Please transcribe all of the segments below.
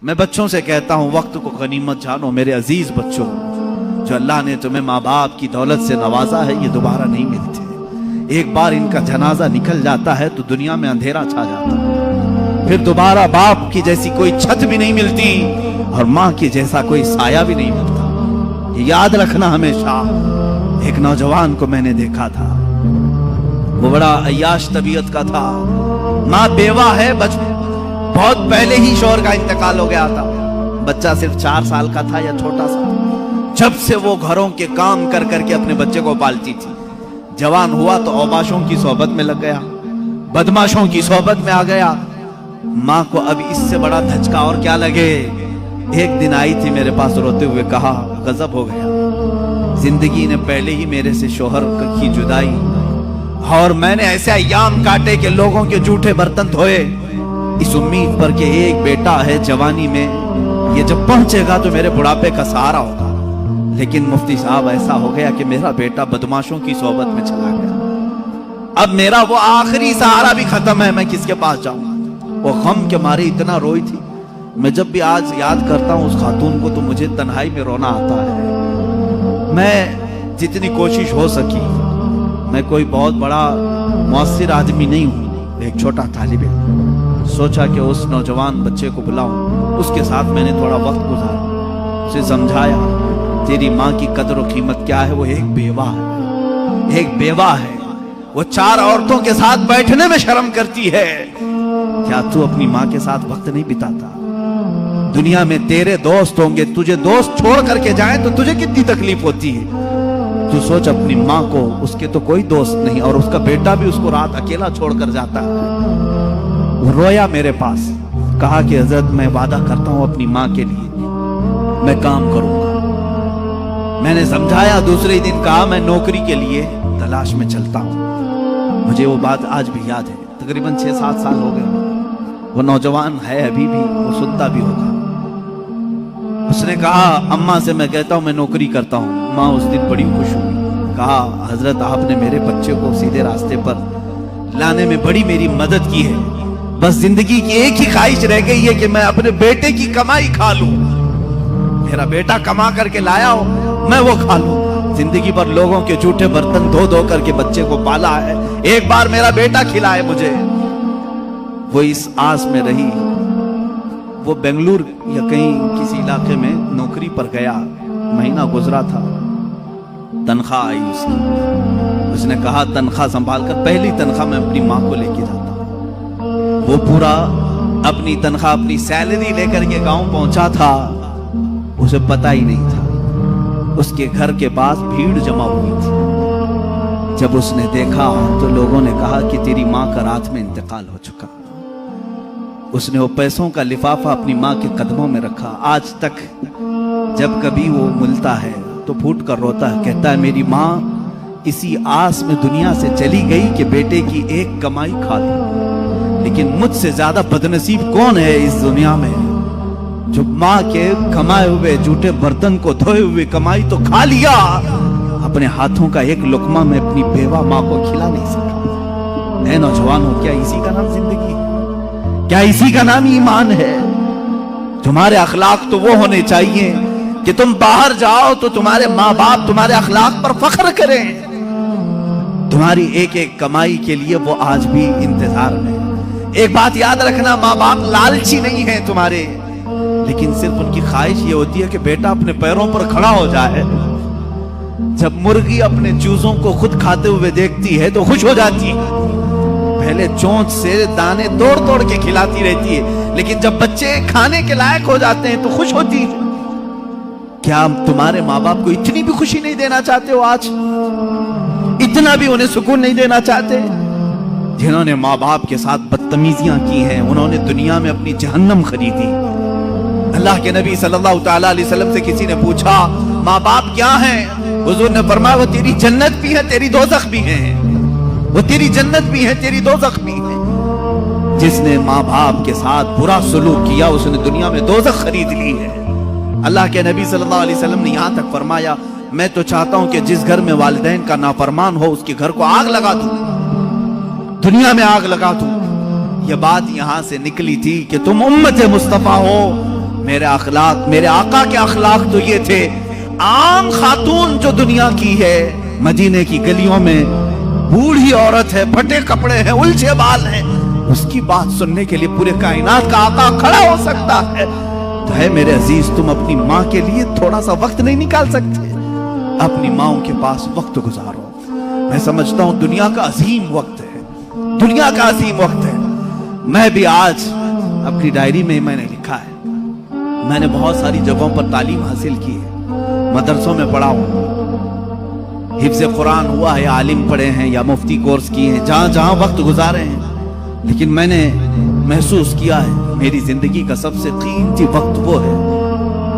میں بچوں سے کہتا ہوں وقت کو غنیمت جانو میرے عزیز بچوں، جو اللہ نے تمہیں ماں باپ کی دولت سے نوازا ہے یہ دوبارہ نہیں ملتے۔ ایک بار ان کا جنازہ نکل جاتا ہے تو دنیا میں اندھیرا چھا جاتا ہے، پھر دوبارہ باپ کی جیسی کوئی چھت بھی نہیں ملتی اور ماں کی جیسا کوئی سایہ بھی نہیں ملتا۔ یہ یاد رکھنا ہمیشہ۔ ایک نوجوان کو میں نے دیکھا تھا، وہ بڑا عیاش طبیعت کا تھا، ماں بیوہ ہے، بہت پہلے ہی شوہر کا انتقال ہو گیا تھا، بچہ صرف 4 سال کا تھا یا چھوٹا سا۔ جب سے وہ گھروں کے کام کر کر کے اپنے بچے کو پالتی تھی، جوان ہوا تو اوباشوں کی صحبت میں لگ گیا، بدماشوں کی صحبت میں آ گیا۔ ماں کو اب اس سے بڑا دھچکا اور کیا لگے۔ ایک دن آئی تھی میرے پاس روتے ہوئے، کہا غضب ہو گیا، زندگی نے پہلے ہی میرے سے شوہر کی جدائی، اور میں نے ایسے ایام کاٹے کہ لوگوں کے جھوٹے برتن دھوئے، اس امید پر کہ ایک بیٹا ہے جوانی میں، یہ جب پہنچے گا تو میرے بڑھاپے کا سہارا ہوگا۔ لیکن مفتی صاحب ایسا ہو گیا کہ میرا بیٹا بدماشوں کی صحبت میں چلا گیا، اب میرا وہ آخری سہارا بھی ختم ہے، میں کس کے پاس جاؤں۔ وہ غم کے مارے اتنا روئی تھی، میں جب بھی آج یاد کرتا ہوں اس خاتون کو تو مجھے تنہائی میں رونا آتا ہے۔ میں جتنی کوشش ہو سکی، میں کوئی بہت بڑا مؤثر آدمی نہیں ہوں، ایک چھوٹا طالب علم، سوچا کہ اس نوجوان بچے کو بلاؤں، اس کے ساتھ میں نے تھوڑا وقت گزارا، اسے سمجھایا تیری ماں کی قدر و قیمت کیا ہے، وہ ایک بیوہ ہے، ایک بیوہ ہے، وہ 4 عورتوں کے ساتھ بیٹھنے میں شرم کرتی ہے، کیا تو اپنی ماں کے ساتھ وقت نہیں بتاتا؟ دنیا میں تیرے دوست ہوں گے، تجھے دوست چھوڑ کر کے جائیں تو تجھے کتنی تکلیف ہوتی ہے۔ تو سوچ اپنی ماں کو، اس کے تو کوئی دوست نہیں، اور اس کا بیٹا بھی اس کو رات اکیلا چھوڑ کر جاتا ہے۔ وہ رویا میرے پاس، کہا کہ حضرت میں وعدہ کرتا ہوں اپنی ماں کے لیے میں کام کروں گا۔ میں نے سمجھایا، دوسرے دن کہا میں نوکری کے لیے تلاش میں چلتا ہوں۔ مجھے وہ بات آج بھی یاد ہے، تقریباً 6-7 سال ہو گئے۔ وہ نوجوان ہے ابھی بھی، وہ سنتا بھی ہوگا۔ اس نے کہا اماں سے میں کہتا ہوں میں نوکری کرتا ہوں۔ ماں اس دن بڑی خوش ہوئی، کہا حضرت آپ نے میرے بچے کو سیدھے راستے پر لانے میں بڑی میری مدد کی ہے، بس زندگی کی ایک ہی خواہش رہ گئی ہے کہ میں اپنے بیٹے کی کمائی کھا لوں، میرا بیٹا کما کر کے لایا ہو میں وہ کھا لوں۔ زندگی پر لوگوں کے جھوٹے برتن دھو دھو کر کے بچے کو پالا ہے، ایک بار میرا بیٹا کھلائے مجھے۔ وہ اس آس میں رہی، وہ بنگلور یا کہیں کسی علاقے میں نوکری پر گیا، مہینہ گزرا تھا، تنخواہ آئی اس کی، اس نے کہا تنخواہ سنبھال کر، پہلی تنخواہ میں اپنی ماں کو لے کے جاتا ہوں۔ وہ پورا اپنی تنخواہ، اپنی سیلری لے کر کے گاؤں پہنچا تھا، اسے پتہ ہی نہیں تھا اس کے گھر کے پاس بھیڑ جمع ہوئی تھی۔ جب اس نے دیکھا تو لوگوں نے کہا کہ تیری ماں کا رات میں انتقال ہو چکا۔ اس نے وہ پیسوں کا لفافہ اپنی ماں کے قدموں میں رکھا، آج تک جب کبھی وہ ملتا ہے تو پھوٹ کر روتا ہے، کہتا ہے میری ماں اسی آس میں دنیا سے چلی گئی کہ بیٹے کی ایک کمائی کھا لوں، لیکن مجھ سے زیادہ بدنصیب کون ہے اس دنیا میں جو ماں کے کمائے ہوئے جھوٹے برتن کو دھوئے ہوئے کمائی تو کھا لیا، اپنے ہاتھوں کا ایک لقمہ میں اپنی بیوہ ماں کو کھلا نہیں سکا۔ اے نوجوانوں، کیا اسی کا نام زندگی ہے؟ کیا اسی کا نام ایمان ہے؟ تمہارے اخلاق تو وہ ہونے چاہیے کہ تم باہر جاؤ تو تمہارے ماں باپ تمہارے اخلاق پر فخر کریں، تمہاری ایک ایک کمائی کے لیے وہ آج بھی انتظار میں۔ ایک بات یاد رکھنا، ماں باپ لالچی نہیں ہیں تمہارے، لیکن صرف ان کی خواہش یہ ہوتی ہے کہ بیٹا اپنے پیروں پر کھڑا ہو جائے۔ جب مرغی اپنے چوزوں کو خود کھاتے ہوئے دیکھتی ہے تو خوش ہو جاتی ہے، پہلے چونچ سے دانے توڑ توڑ کے کھلاتی رہتی ہے، لیکن جب بچے کھانے کے لائق ہو جاتے ہیں تو خوش ہوتی ہے۔ کیا تمہارے ماں باپ کو اتنی بھی خوشی نہیں دینا چاہتے ہو؟ آج اتنا بھی انہیں سکون نہیں دینا چاہتے؟ جنہوں نے ماں باپ کے ساتھ بدتمیزیاں کی ہیں انہوں نے دنیا میں اپنی جہنم خریدی۔ اللہ کے نبی صلی اللہ تعالیٰ علیہ وسلم سے کسی نے پوچھا ماں باپ کیا ہیں؟ حضور نے فرمایا وہ تیری جنت بھی ہے تیری دوزخ بھی ہے، وہ تیری جنت بھی ہے تیری دوزخ بھی ہے۔ جس نے ماں باپ کے ساتھ برا سلوک کیا اس نے دنیا میں دوزخ خرید لی ہے۔ اللہ کے نبی صلی اللہ علیہ وسلم نے یہاں تک فرمایا میں تو چاہتا ہوں کہ جس گھر میں والدین کا نافرمان ہو اس کے گھر کو آگ لگا دوں، دنیا میں آگ لگا دوں۔ یہ بات یہاں سے نکلی تھی کہ تم امت مصطفیٰ ہو، میرے اخلاق، میرے آقا کے اخلاق تو یہ تھے، عام خاتون جو دنیا کی ہے، مدینے کی گلیوں میں بوڑھی عورت ہے، پھٹے کپڑے ہیں، الجھے بال ہیں، اس کی بات سننے کے لیے پورے کائنات کا آقا کھڑا ہو سکتا ہے، تو ہے میرے عزیز تم اپنی ماں کے لیے تھوڑا سا وقت نہیں نکال سکتے؟ اپنی ماں کے پاس وقت گزارو۔ میں سمجھتا ہوں دنیا کا عظیم وقت ہے، دنیا کا عظیم وقت ہے۔ میں بھی آج اپنی ڈائری میں نے لکھا ہے، میں نے بہت ساری جگہوں پر تعلیم حاصل کی ہے، مدرسوں میں پڑھا ہوں، حفظ قرآن ہوا ہے، عالم پڑھے ہیں یا مفتی کورس کیے ہیں، جہاں جہاں وقت گزارے ہیں، لیکن میں نے محسوس کیا ہے میری زندگی کا سب سے قیمتی وقت وہ ہے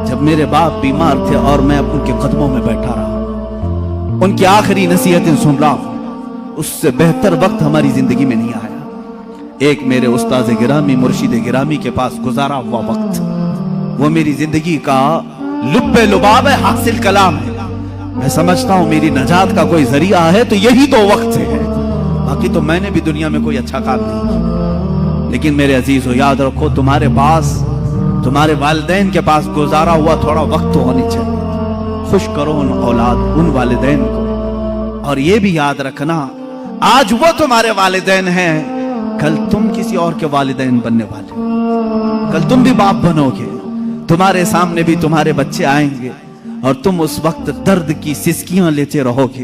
جب میرے باپ بیمار تھے اور میں ان کے قدموں میں بیٹھا رہا، ان کی آخری نصیحتیں سن رہا ہوں۔ اس سے بہتر وقت ہماری زندگی میں نہیں آیا۔ ایک میرے استاذ گرامی، مرشد گرامی کے پاس گزارا ہوا وقت، وہ میری زندگی کا لب لباب ہے، حاصل کلام ہے۔ میں سمجھتا ہوں میری نجات کا کوئی ذریعہ ہے تو یہی تو وقت ہے، باقی تو میں نے بھی دنیا میں کوئی اچھا کام نہیں کیا۔ لیکن میرے عزیزو یاد رکھو، تمہارے پاس، تمہارے والدین کے پاس گزارا ہوا تھوڑا وقت تو ہونی چاہیے۔ خوش کرو ان اولاد، ان والدین کو، اور یہ بھی یاد رکھنا آج وہ تمہارے والدین ہیں، کل تم کسی اور کے والدین بننے والے، کل تم بھی باپ بنو گے، تمہارے سامنے بھی تمہارے بچے آئیں گے اور تم اس وقت درد کی سسکیاں لیتے رہو گے۔